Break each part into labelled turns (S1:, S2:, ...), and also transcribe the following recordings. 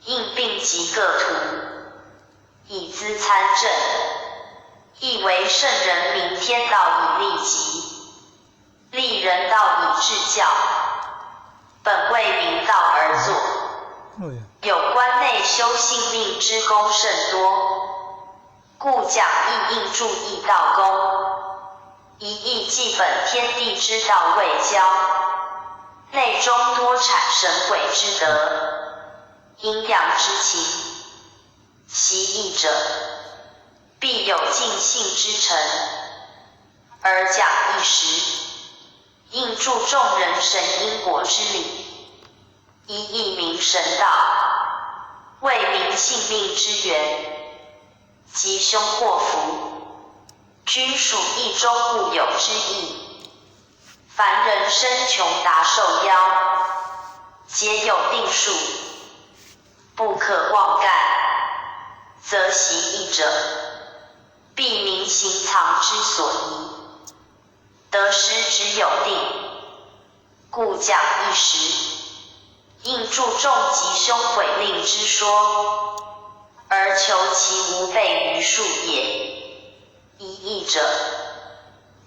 S1: 应并及各图，以资参政，亦为圣人明天道以利己，立人道以治教，本为明道而作。有关内修性命之功甚多，故讲义应注义道功，一义即本天地之道未交，内中多产神鬼之德，阴阳之情，习义者，必有尽性之成，而讲义时，应注众人神因果之理，一义明神道，为明性命之源，吉凶祸福，均属义中物有之意。凡人生穷达寿夭，皆有定数，不可妄干，则习义者，必明行藏之所宜，得失之有定。故讲义时，应注重吉凶毁令之说，而求其无悖于术也。一义者，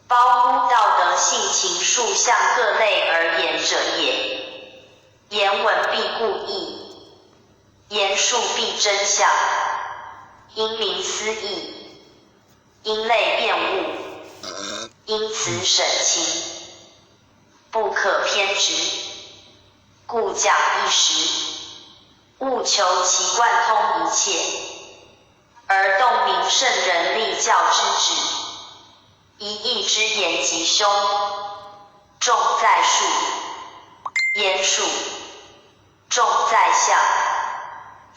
S1: 包乎道德性情术相各类而言者也。言文必故意，言述必真相，因明思义，因类辩误，因此审情，不可偏执。故讲义时，务求其贯通一切，而洞明圣人立教之旨。一义之言吉凶，重在术；言术，重在象。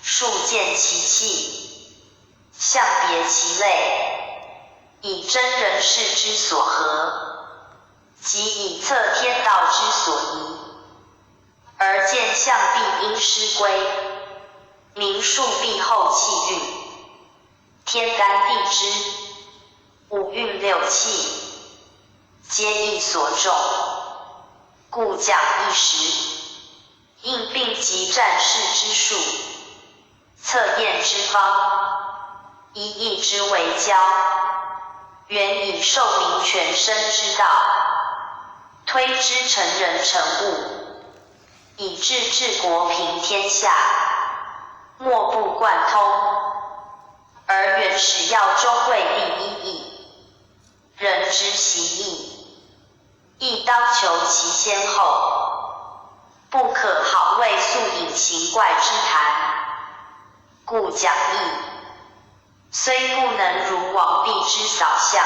S1: 术见其气，象别其类，以真人事之所合，即以测天道之所宜。而见象必因师归，明术必后气运，天干地支，五运六气，皆义所重。故讲义时，应并及战事之术，测验之方，一义之为交，原以受明全身之道，推之成人成物，以治治国平天下，莫不贯通。而原始要中谓第一义，人之习义，亦当求其先后，不可好为素隐形怪之谈。故讲义，虽不能如王弼之扫象，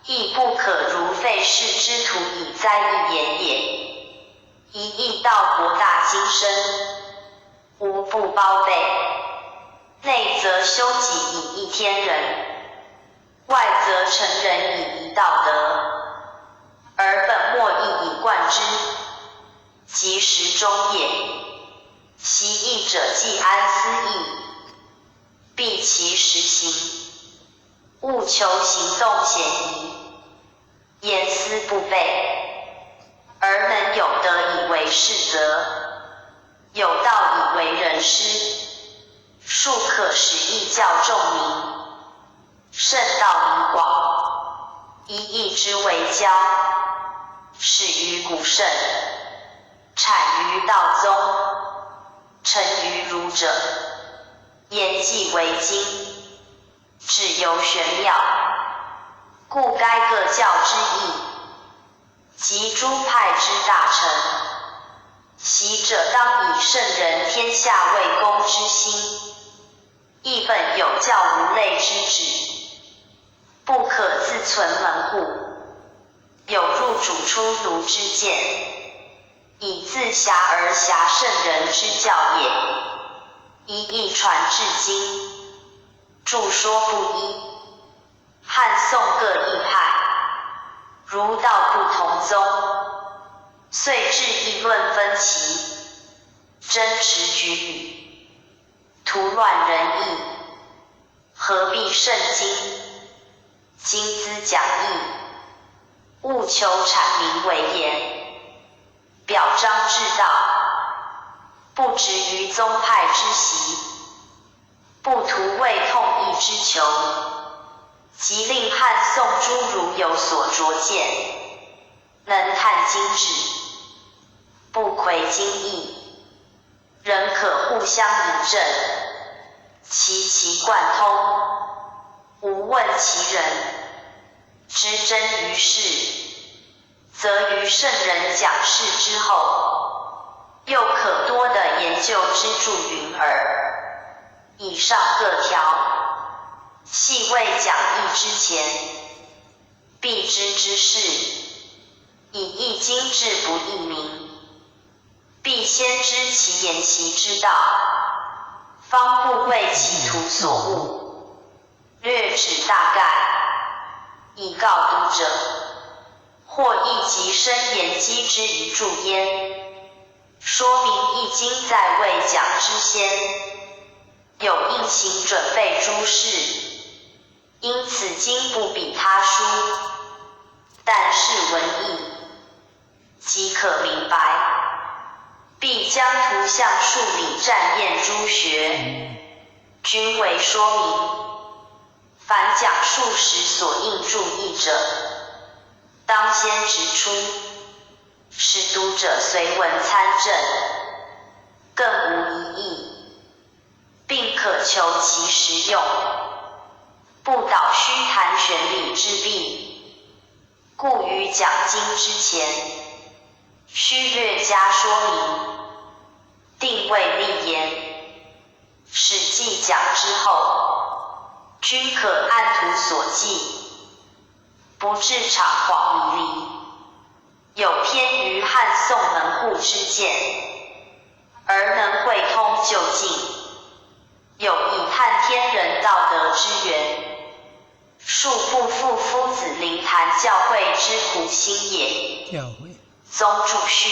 S1: 亦不可如费氏之徒以哉义言也。一义道博大精深，无不包备，内则修己以益天人，外则成人以宜道德，而本末亦以贯之，即时中也。习义者既安思义，必其实行，务求行动显仪，言思不备，而能有德以为是则，有道以为人师，术可使义教众民，圣道以广，一义之为交，始于古圣，产于道宗，成于儒者，言既为精，旨由玄妙，故该各教之义，及诸派之大成，习者当以圣人天下为公之心，亦本有教无类之旨，不可自存门户，有入主出儒之见，以自遐而遐圣人之教也。一义传至今，著说不一，汉宋各异派，儒道不同宗，遂至议论分歧，争持举语，图乱人意，何必圣经？今兹讲义，务求阐明为言，表彰之道，不执于宗派之习，不图为统一之求，即令汉宋诸儒有所拙见，能探今旨，不窥今意，仍可互相引证，其贯通，无问其人，知真于事，则于圣人讲事之后，又可多的研究之助云耳。以上各条，系未讲义之前，必知之事，以易经志不易明，必先知其言习之道，方不为其图所误，略指大概，以告读者，或亦即深研机之一注焉，说明易经在未讲之先，有应行准备诸事，因此经不比他书，但是文义，即可明白，必将图像数理占验诸学，均为说明。凡讲述时所应注意者，当先指出，使读者随文参证，更无疑义，并可求其实用，不蹈虚谈玄理之弊。故于讲经之前，须略加说明，定位立言，史记讲之后，均可按图所记，不致场晃迷离，有偏于汉宋门户之见，而能汇通就近，有以探天人道德之源，恕不负夫子灵坛教会之苦心也。宗注释